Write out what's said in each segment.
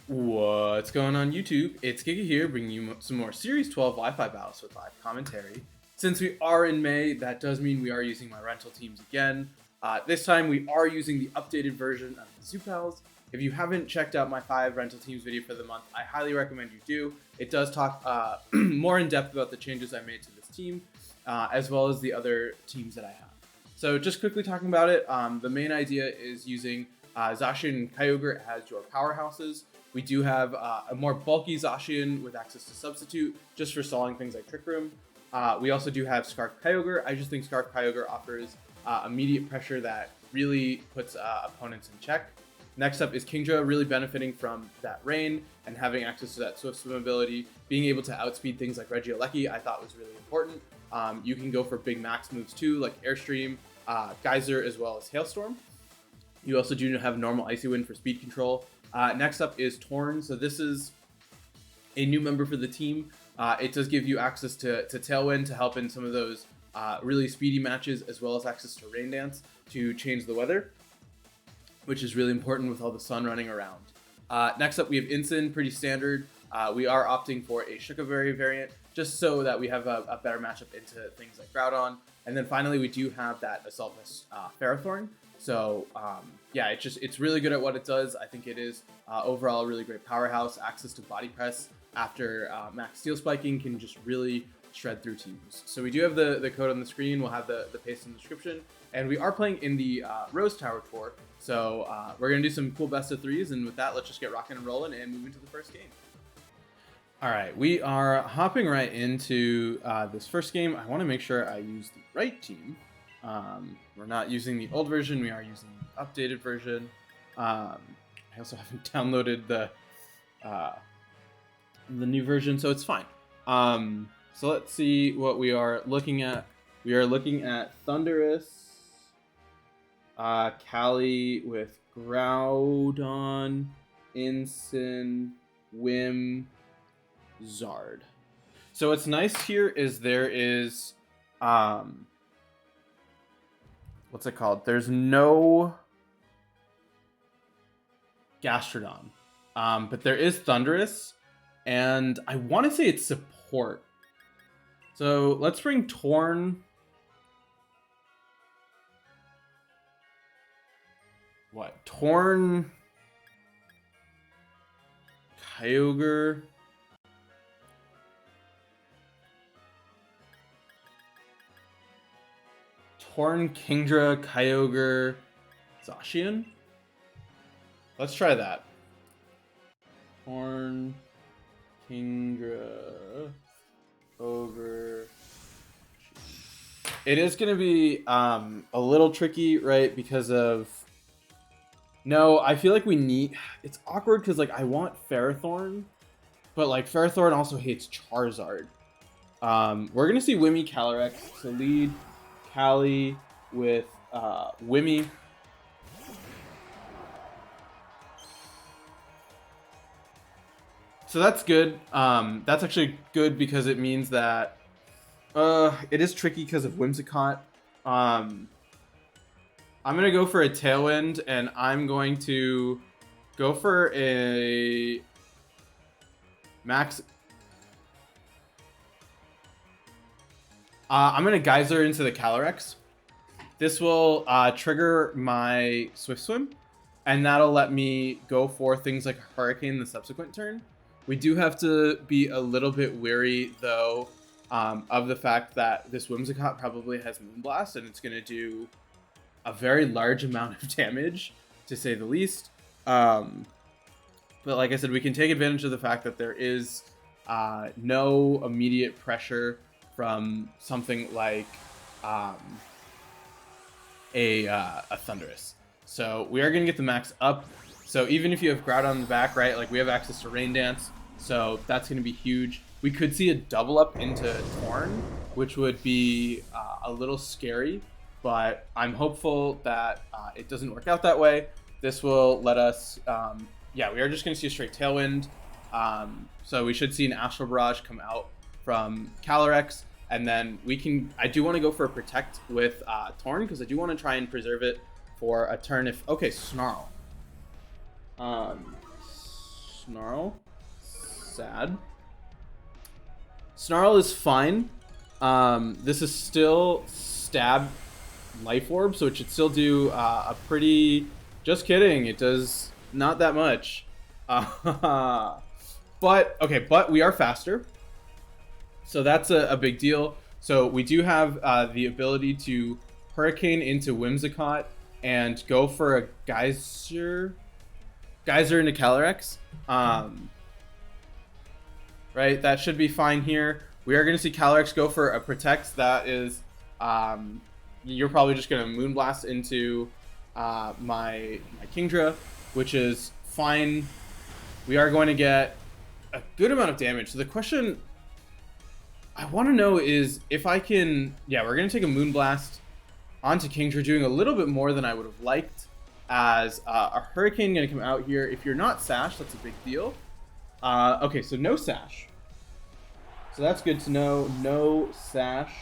What's going on YouTube? It's Giga here, bringing you some more Series 12 Wi-Fi battles with live commentary. Since we are in May, that does mean we are using my rental teams again. This time we are using the updated version of the Zoo Pals. If you haven't checked out my 5 rental teams video for the month, I highly recommend you do. It does talk more in depth about the changes I made to this team, as well as the other teams that I have. So just quickly talking about it, the main idea is using Zacian and Kyogre as your powerhouses. We do have a more bulky Zacian with access to Substitute, just for stalling things like Trick Room. We also do have Scarf Kyogre. I just think Scarf Kyogre offers immediate pressure that really puts opponents in check. Next up is Kingdra, really benefiting from that rain and having access to that Swift Swim ability. Being able to outspeed things like Regieleki I thought was really important. You can go for big max moves too, like Airstream, Geyser, as well as Hailstorm. You also do have normal Icy Wind for speed control. Next up is Torn. So this is a new member for the team. It does give you access to Tailwind to help in some of those really speedy matches, as well as access to Rain Dance to change the weather, which is really important with all the sun running around. Next up, we have Incin, pretty standard. We are opting for a Shukaberry variant, just so that we have a better matchup into things like Groudon. And then finally, we do have that Assault Vest Ferrothorn. So yeah, it's really good at what it does. I think it is overall a really great powerhouse. Access to Body Press after max Steel Spiking can just really shred through teams. So we do have the code on the screen. We'll have the paste in the description. And we are playing in the Rose Tower Tour. So we're going to do some cool best of threes. And with that, let's just get rocking and rolling and move into the first game. All right, we are hopping right into this first game. I want to make sure I use the right team. We're not using the old version. We are using the updated version. I also haven't downloaded the new version, so it's fine. So let's see what we are looking at. We are looking at Thundurus, Cali with Groudon, Incin, Whim, Zard. So what's nice here is there is what's it called? There's no Gastrodon, but there is Thundurus, and I want to say it's support. So let's bring Torn. What? Torn, Kyogre, Torn, Kingdra, Kyogre, Zacian. Let's try that. Torn, Kingdra, Ogre. It is going to be a little tricky, right? Because of... No, I feel like we need... It's awkward because, like, I want Ferrothorn, but, like, Ferrothorn also hates Charizard. We're going to see Wimmy Calyrex. So lead Cali with Wimmy. So that's good. That's actually good because it means that it is tricky because of Whimsicott. I'm going to go for a Tailwind, and I'm going to go for a Max... I'm going to Geyser into the Calyrex. This will trigger my Swift Swim, and that'll let me go for things like Hurricane the subsequent turn. We do have to be a little bit wary, though, of the fact that this Whimsicott probably has Moonblast, and it's going to do a very large amount of damage, to say the least. But like I said, we can take advantage of the fact that there is no immediate pressure from something like a Thundurus. So we are going to get the max up. So even if you have Groudon on the back, right, like we have access to Rain Dance. So that's going to be huge. We could see a double up into Torn, which would be a little scary. But I'm hopeful that it doesn't work out that way. This will let us... yeah, we are just going to see a straight Tailwind. So we should see an Astral Barrage come out from Calyrex. And then we can... I do want to go for a Protect with Torn, because I do want to try and preserve it for a turn if... Okay, Snarl. Snarl. Sad. Snarl is fine. This is still stab life orb, so it should still do a pretty... Just kidding, it does not that much. But we are faster. So that's a big deal. So we do have the ability to Hurricane into Whimsicott and go for a Geyser into Calyrex. Right, that should be fine here. We are going to see Calyrex go for a Protect. That is, you're probably just going to Moonblast into my Kingdra, which is fine. We are going to get a good amount of damage. So the question I want to know is if I can... Yeah, we're going to take a Moonblast onto Kingdra, doing a little bit more than I would have liked, as a Hurricane going to come out here. If you're not Sash, that's a big deal. Okay, so no Sash. So that's good to know. No Sash.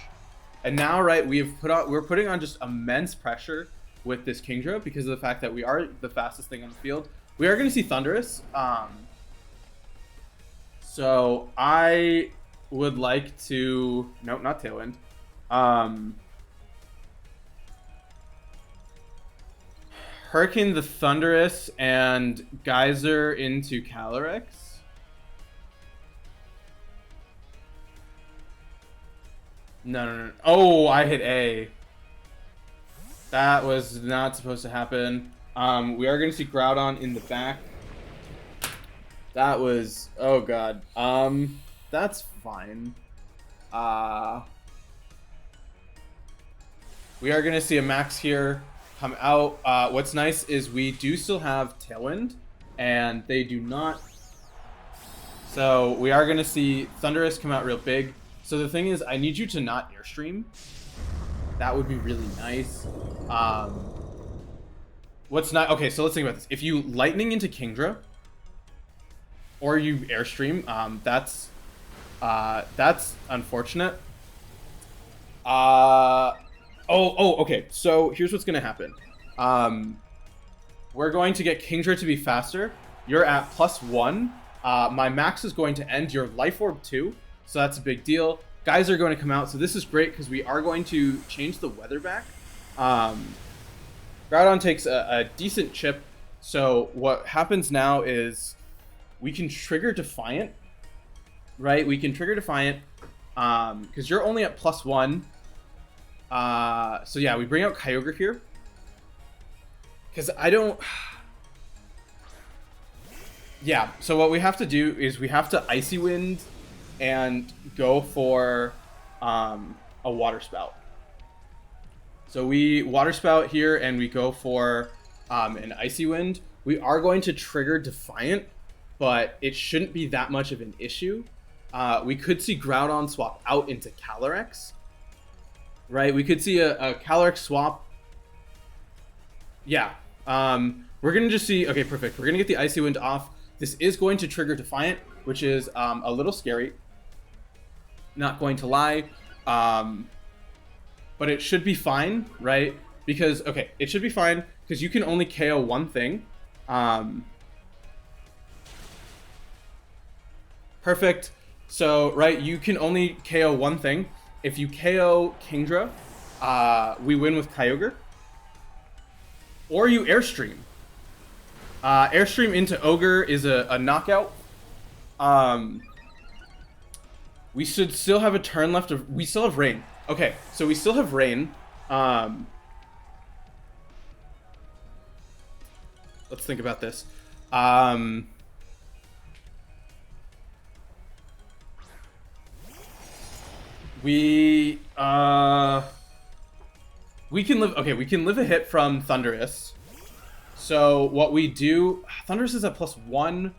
And now, right, we're putting on just immense pressure with this Kingdra because of the fact that we are the fastest thing on the field. We are going to see Thundurus. So I would like to... Nope, not Tailwind. Hurricane the Thundurus and Geyser into Calyrex. No. Oh, I hit A. That was not supposed to happen. We are going to see Groudon in the back. That was... Oh, God. That's fine. We are going to see a Max here come out. What's nice is we do still have Tailwind, and they do not. So we are going to see Thundurus come out real big. So the thing is, I need you to not Airstream. That would be really nice. What's not... Okay, so let's think about this. If you Lightning into Kingdra, or you Airstream, that's unfortunate. Okay. So here's what's gonna happen. We're going to get Kingdra to be faster. You're at +1. My Max is going to end your Life Orb 2, so that's a big deal. Guys are going to come out, so this is great because we are going to change the weather back. Groudon takes a decent chip, so what happens now is we can trigger Defiant, right? We can trigger Defiant because you're only at +1. So yeah, we bring out Kyogre here because I don't... Yeah, so what we have to do is we have to Icy Wind and go for a Water Spout. So we Water Spout here and we go for an Icy Wind. We are going to trigger Defiant, but it shouldn't be that much of an issue. We could see Groudon swap out into Calyrex. Right, we could see a Calyrex swap. Yeah, we're going to just see... Okay, perfect. We're going to get the Icy Wind off. This is going to trigger Defiant, which is a little scary. Not going to lie. But it should be fine, right? Because, okay, it should be fine because you can only KO one thing. Perfect. So, right, you can only KO one thing. If you KO Kingdra, we win with Kyogre. Or you Airstream. Airstream into Ogre is a knockout. We should still have a turn left. We still have Rain. Okay, so we still have Rain. Let's think about this. We can live... Okay, we can live a hit from Thundurus. So what we do... Thundurus is at +1.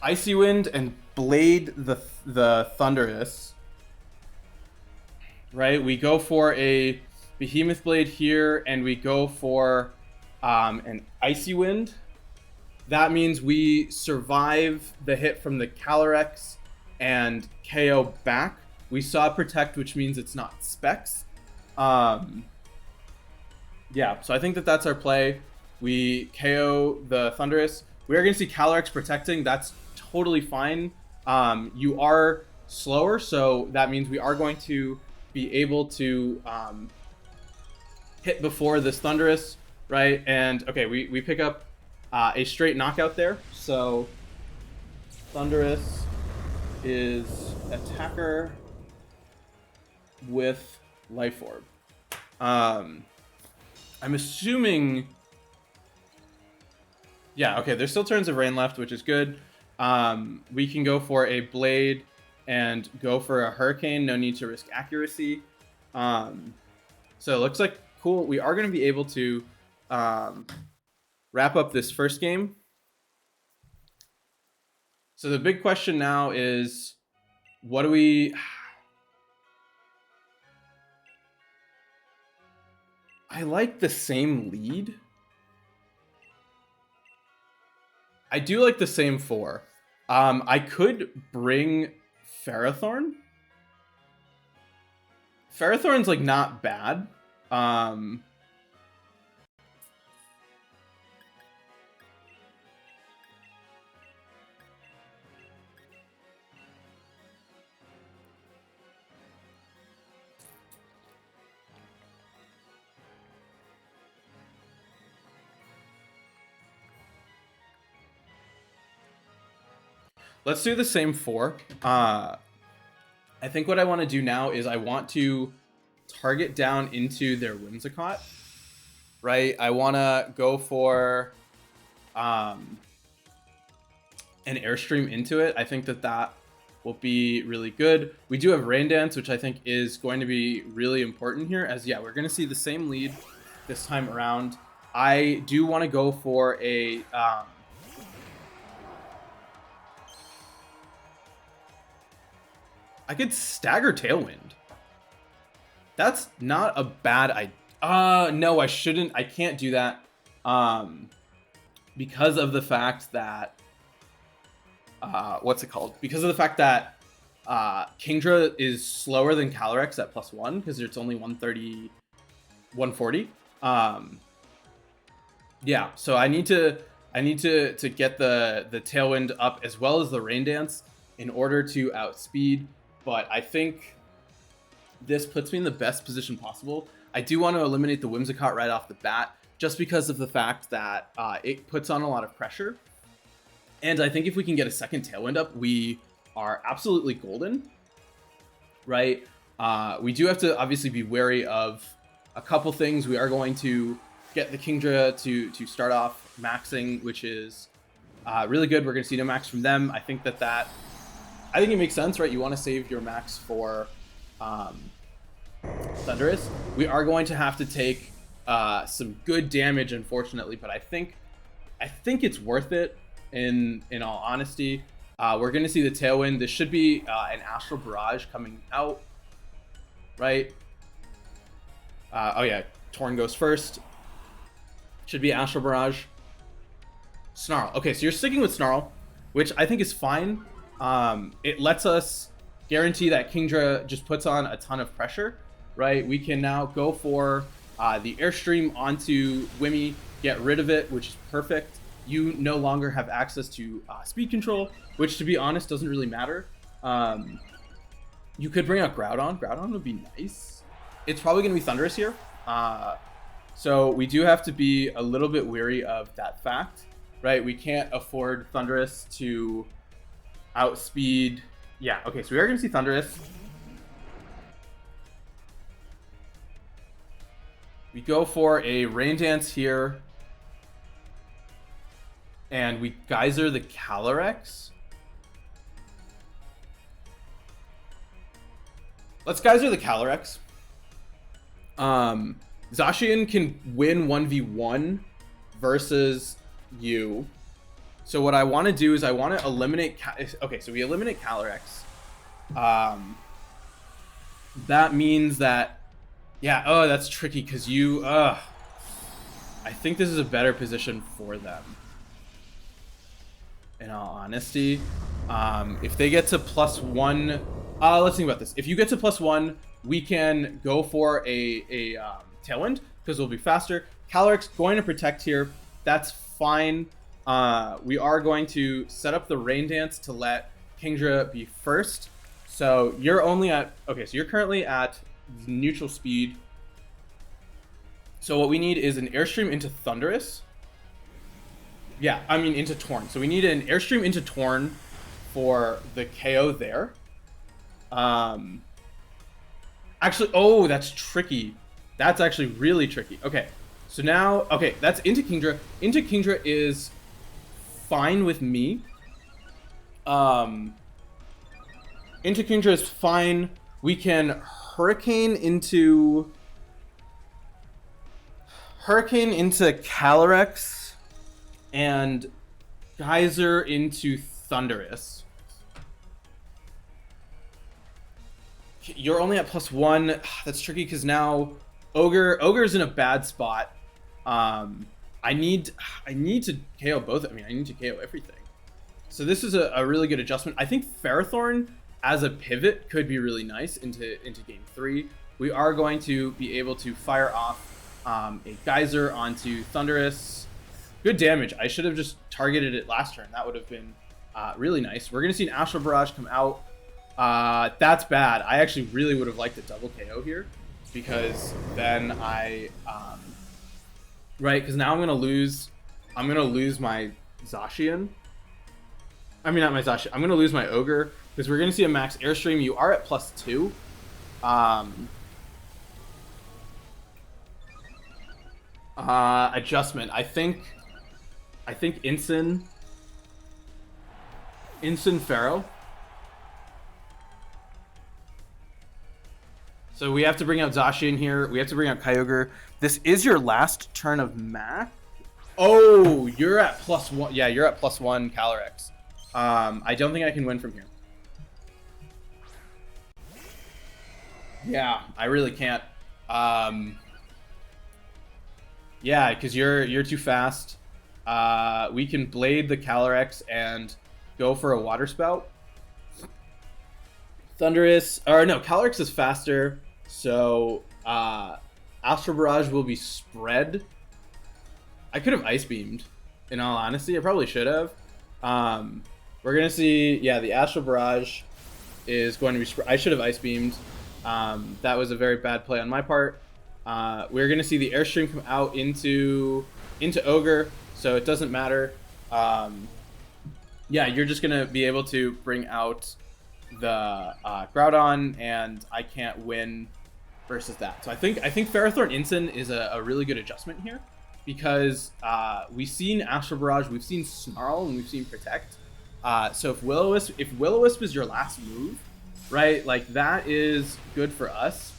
Icy Wind and Blade the Thundurus. Right, we go for a Behemoth Blade here, and we go for an Icy Wind. That means we survive the hit from the Calyrex and KO back. We saw Protect, which means it's not Specs. Yeah, so I think that that's our play. We KO the Thunderous. We are going to see Calyrex protecting. That's totally fine. You are slower, so that means we are going to be able to hit before this Thunderous, right? And okay, we pick up a straight knockout there. So Thunderous is attacker with Life Orb. I'm assuming... Yeah, okay, there's still turns of Rain left, which is good. We can go for a Blade and go for a Hurricane. No need to risk accuracy. So it looks like cool. We are going to be able to wrap up this first game. So the big question now is, what do we... I like the same lead. I do like the same 4. I could bring Ferrothorn. Ferrothorn's like not bad. Let's do the same 4. I think what I want to do now is I want to target down into their Whimsicott, right? I want to go for an Airstream into it. I think that that will be really good. We do have Rain Dance, which I think is going to be really important here, as yeah, we're going to see the same lead this time around. I do want to go for a... I could stagger Tailwind. That's not a bad idea. No, I shouldn't. I can't do that. Because of the fact that... what's it called? Because of the fact that Kingdra is slower than Calyrex at +1, because it's only 130, 140. Yeah, so I need to get the Tailwind up as well as the Rain Dance in order to outspeed. But I think this puts me in the best position possible. I do want to eliminate the Whimsicott right off the bat, just because of the fact that it puts on a lot of pressure. And I think if we can get a second Tailwind up, we are absolutely golden, right? We do have to obviously be wary of a couple things. We are going to get the Kingdra to start off maxing, which is really good. We're going to see no max from them. I think I think it makes sense, right? You want to save your max for Thunderous. We are going to have to take some good damage, unfortunately, but I think it's worth it. In all honesty, we're going to see the Tailwind. This should be an Astral Barrage coming out, right? Oh yeah, Torn goes first. Should be Astral Barrage. Snarl. Okay, so you're sticking with Snarl, which I think is fine. It lets us guarantee that Kingdra just puts on a ton of pressure, right? We can now go for the Airstream onto Wimmy, get rid of it, which is perfect. You no longer have access to speed control, which, to be honest, doesn't really matter. You could bring out Groudon. Groudon would be nice. It's probably going to be Thunderous here. So we do have to be a little bit wary of that fact, right? We can't afford Thunderous to outspeed. Yeah, okay, so we are going to see Thunderous. We go for a Rain Dance here. And we Geyser the Calyrex. Let's Geyser the Calyrex. Zacian can win 1v1 versus you. So what I want to do is I want to eliminate... Okay, so we eliminate Calyrex. That means that... Yeah, oh, that's tricky because you... I think this is a better position for them. In all honesty. If they get to +1... let's think about this. If you get to +1, we can go for a Tailwind. because we'll be faster. Calyrex going to protect here. That's fine. We are going to set up the Rain Dance to let Kingdra be first. So you're only at... Okay, so you're currently at neutral speed. So what we need is an Airstream into Thunderous. Yeah, I mean into Torn. So we need an Airstream into Torn for the KO there. Actually, oh, that's tricky. That's actually really tricky. Okay, so now, okay, that's into Kingdra. Into Kingdra is fine with me. Into Kingdra is fine. We can Hurricane into Calyrex and Geyser into Thunderous. You're only at +1. That's tricky because now Ogre's in a bad spot. I need to KO both. I mean, I need to KO everything. So this is a really good adjustment. I think Ferrothorn as a pivot could be really nice into game 3. We are going to be able to fire off a Geyser onto Thunderous. Good damage. I should have just targeted it last turn. That would have been really nice. We're going to see an Astral Barrage come out. That's bad. I actually really would have liked a double KO here, because then right, because now I'm gonna lose my Zacian. I mean, not my Zacian. I'm gonna lose my Ogre, because we're gonna see a max Airstream. You are at +2. Adjustment. I think Ensign Pharaoh. So we have to bring out Zacian here. We have to bring out Kyogre. This is your last turn of Mac. Oh, you're at +1. Yeah, you're at +1 Calyrex. I don't think I can win from here. Yeah, I really can't. Yeah, because you're too fast. We can Blade the Calyrex and go for a Water Spout. Thunderous, or no, Calyrex is faster, so Astral Barrage will be spread. I could have Ice Beamed, in all honesty. I probably should have. We're gonna see, yeah, the Astral Barrage is going to be spread. I should have Ice Beamed. That was a very bad play on my part. We're gonna see the Airstream come out into Ogre, so it doesn't matter. Yeah, you're just gonna be able to bring out the Groudon, and I can't win versus that. So I think Ferrothorn Ensign is a really good adjustment here, because we've seen Astral Barrage, we've seen Snarl, and we've seen Protect. So if Will-O-Wisp is your last move, right, like that is good for us.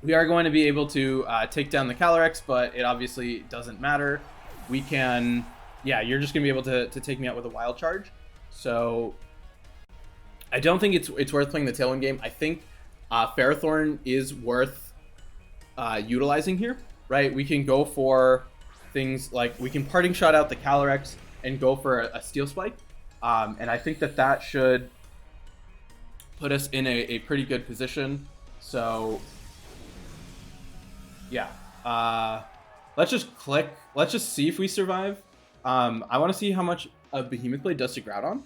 We are going to be able to take down the Calyrex, but it obviously doesn't matter. We can, yeah, you're just gonna be able to take me out with a Wild Charge. So I don't think it's worth playing the Tailwind game. I think Ferrothorn is worth utilizing here, right? We can go for things like, we can Parting Shot out the Calyrex and go for a Steel Spike. And I think that should put us in a pretty good position. So yeah, let's just click. Let's just see if we survive. I want to see how much a Behemoth Blade does to Groudon.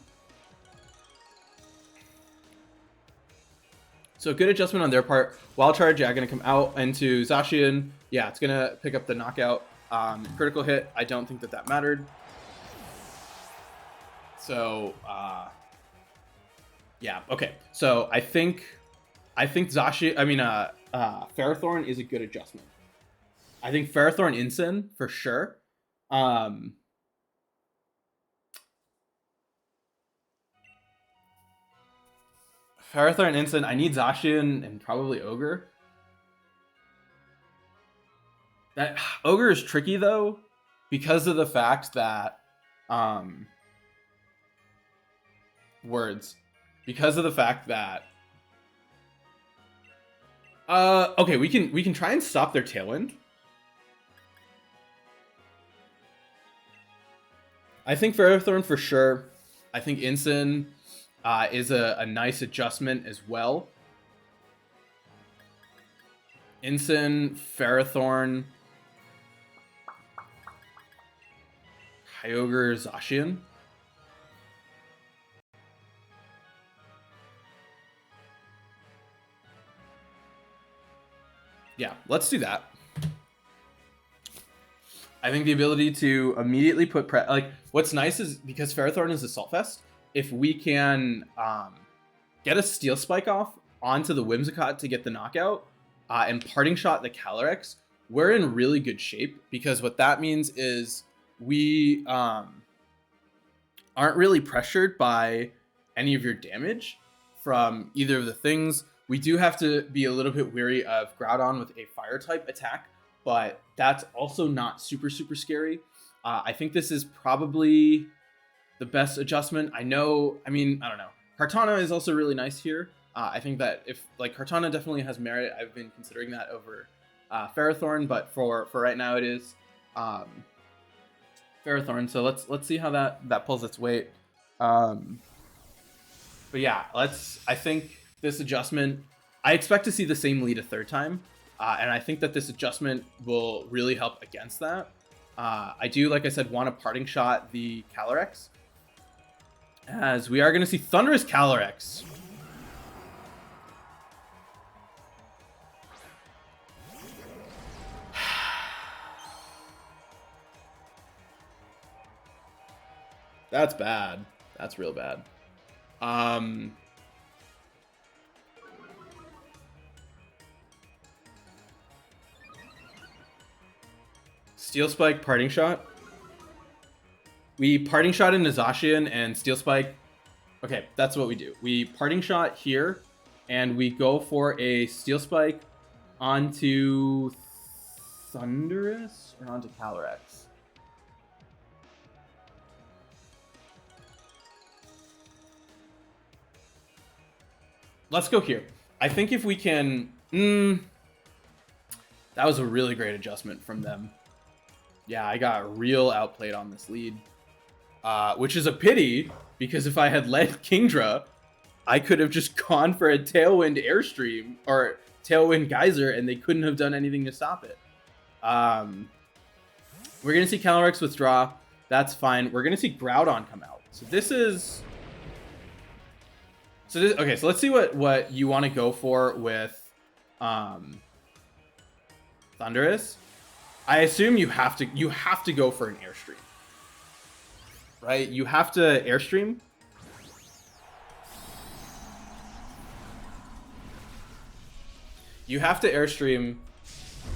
So good adjustment on their part. Wild Charge, yeah, gonna come out into Zacian. Yeah, it's gonna pick up the knockout. Critical hit, I don't think that mattered. So, yeah, okay. So I think Zacian, I mean, Ferrothorn is a good adjustment. I think Ferrothorn Ensign for sure. Ferrothorn Ensign, I need Zacian and probably Ogre. That Ogre is tricky though, because of the fact that because of the fact that okay, we can try and stop their Tailwind. I think Ferrothorn for sure. I think Ensign is a nice adjustment as well. Ensign, Ferrothorn, Kyogre, Zacian. Yeah, let's do that. I think the ability to immediately put like what's nice is because Ferrothorn is a Salt Fest, if we can get a Steel Spike off onto the Whimsicott to get the knockout and Parting Shot the Calyrex, we're in really good shape, because what that means is we aren't really pressured by any of your damage from either of the things. We do have to be a little bit wary of Groudon with a fire type attack, but that's also not super scary. I think this is probably the best adjustment. I don't know. Kartana is also really nice here. I think that if like Kartana definitely has merit. I've been considering that over Ferrothorn, but for right now it is Ferrothorn. So let's see how that pulls its weight. But yeah, I think this adjustment, I expect to see the same lead a third time. And I think that this adjustment will really help against that. I do, like I said, want to Parting Shot the Calyrex, as we are going to see Thunderous Calyrex. That's bad. That's real bad. Steel Spike, Parting Shot. We Parting Shot into Zacian and Steel Spike. Okay, that's what we do. We Parting Shot here, and we go for a Steel Spike onto Thunderous or onto Calyrex. Let's go here. I think if we can... that was a really great adjustment from them. Yeah, I got real outplayed on this lead. Which is a pity, because if I had led Kingdra, I could have just gone for a Tailwind Airstream, or Tailwind Geyser, and they couldn't have done anything to stop it. We're going to see Calyrex withdraw. That's fine. We're going to see Groudon come out. So this is... okay, so let's see what you want to go for with Thunderous. I assume you have to go for an Airstream. Right? You have to Airstream. You have to Airstream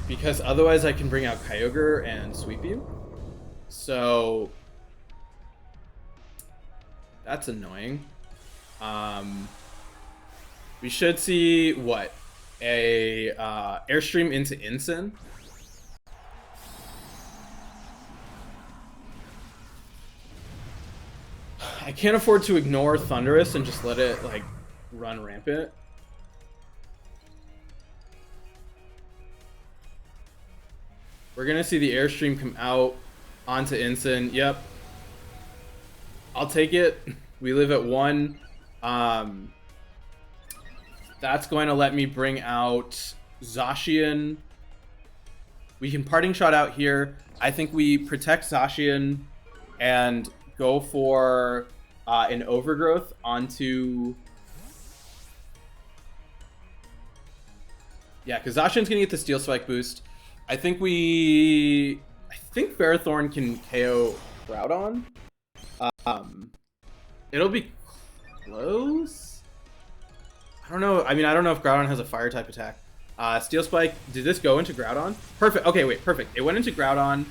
because otherwise I can bring out Kyogre and sweep you. So that's annoying. We should see what? A Airstream into Ensign. I can't afford to ignore Thunderous and just let it like run rampant. We're gonna see the Airstream come out onto Ensign. Yep. I'll take it. We live at 1. That's going to let me bring out Zacian. We can Parting Shot out here. I think we protect Zacian and go for an Overgrowth onto... Yeah, because Zacian's going to get the Steel Spike boost. I think Ferrothorn can KO Groudon. It'll be close. I don't know. I don't know if Groudon has a fire type attack. Steel Spike. Did this go into Groudon? Perfect. Okay, wait. Perfect. It went into Groudon.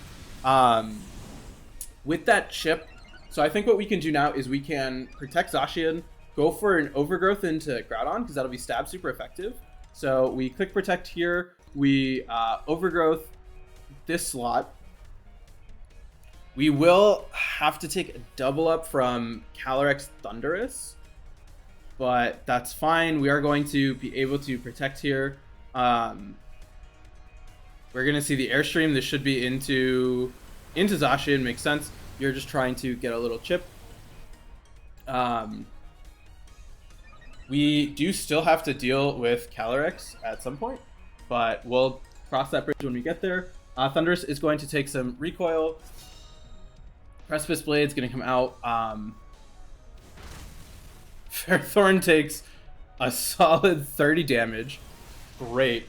With that chip. So I think what we can do now is we can protect Zacian, go for an Overgrowth into Groudon, because that'll be stab super effective. So we click Protect here. We Overgrowth this slot. We will have to take a double up from Calyrex Thunderous, but that's fine. We are going to be able to protect here. We're going to see the Airstream. This should be into Zacian. Makes sense. You're just trying to get a little chip. We do still have to deal with Calyrex at some point. but we'll cross that bridge when we get there. Thunderous is going to take some recoil. Precipice Blade's going to come out. Fairthorn takes a solid 30 damage. Great.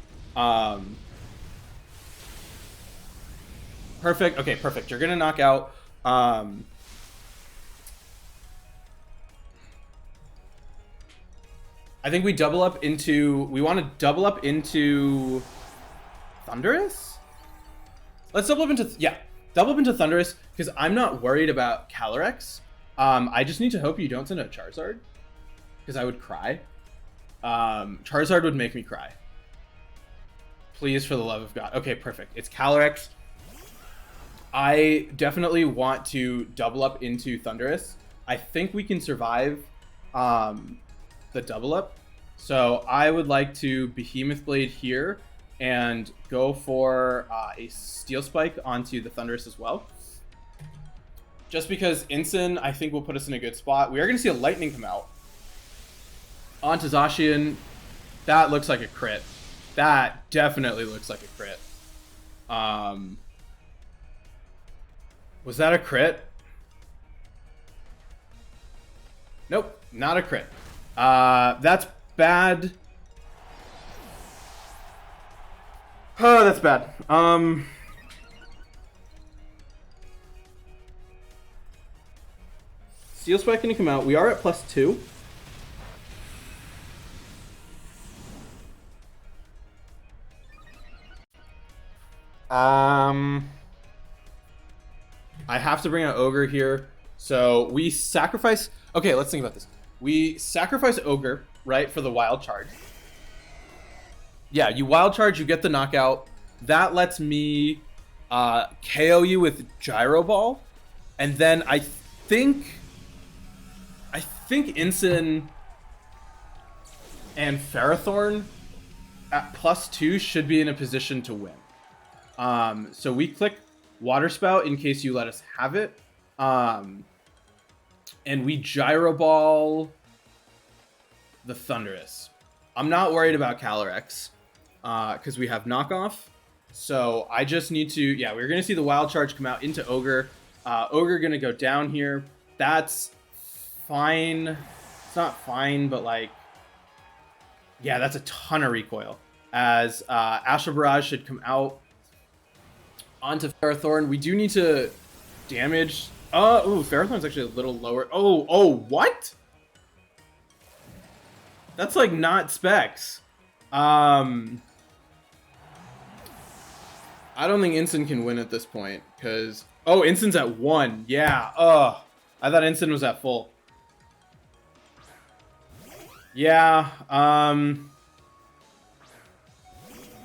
Perfect. Okay, perfect. You're going to knock out... I think we double up into... We want to double up into... Thunderous? Let's double up into... Yeah, double up into Thunderous, because I'm not worried about Calyrex. I just need to hope you don't send a Charizard, because I would cry. Charizard would make me cry. Please, for the love of God. Okay, perfect. It's Calyrex. I definitely want to double up into Thunderous. I think we can survive the double up. So I would like to Behemoth Blade here and go for a Steel Spike onto the Thunderous as well. Just because Incin, I think, will put us in a good spot. We are going to see a Lightning come out. Onto Zacian. That looks like a crit. That definitely looks like a crit. Was that a crit? Nope, not a crit. That's bad. Oh, that's bad. Steel Spike gonna come out. We are at +2. I have to bring out Ogre here. So we sacrifice... Okay, let's think about this. We sacrifice Ogre, right, for the Wild Charge. Yeah, you Wild Charge, you get the knockout. That lets me KO you with Gyro Ball. And then I think Incin and Ferrothorn at +2 should be in a position to win. So we click Water Spout in case you let us have it. And we Gyro Ball the Thunderous. I'm not worried about Calyrex because we have knockoff. So I just need to... Yeah, we're going to see the Wild Charge come out into Ogre. Ogre going to go down here. That's fine. It's not fine, but like... Yeah, that's a ton of recoil. As Astral Barrage should come out onto Ferrothorn. We do need to damage... ooh, Ferrothorn's actually a little lower. Oh, what? That's like not specs. I don't think Incin can win at this point because... Oh, Incin's at 1. Yeah. I thought Incin was at full. Yeah.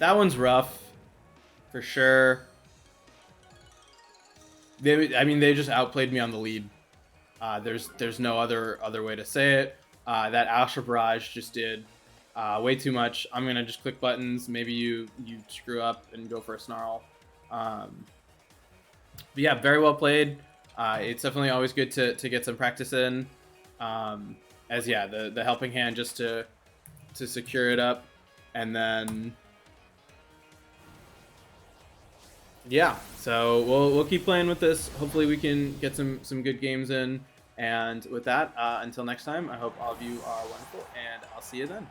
That one's rough for sure. They just outplayed me on the lead. There's no other way to say it. That Astral Barrage just did way too much. I'm gonna just click buttons. Maybe you screw up and go for a Snarl. But yeah, very well played. It's definitely always good to get some practice in. As yeah, the helping hand just to secure it up, and then yeah. So we'll keep playing with this. Hopefully we can get some good games in. And with that, until next time, I hope all of you are wonderful, and I'll see you then.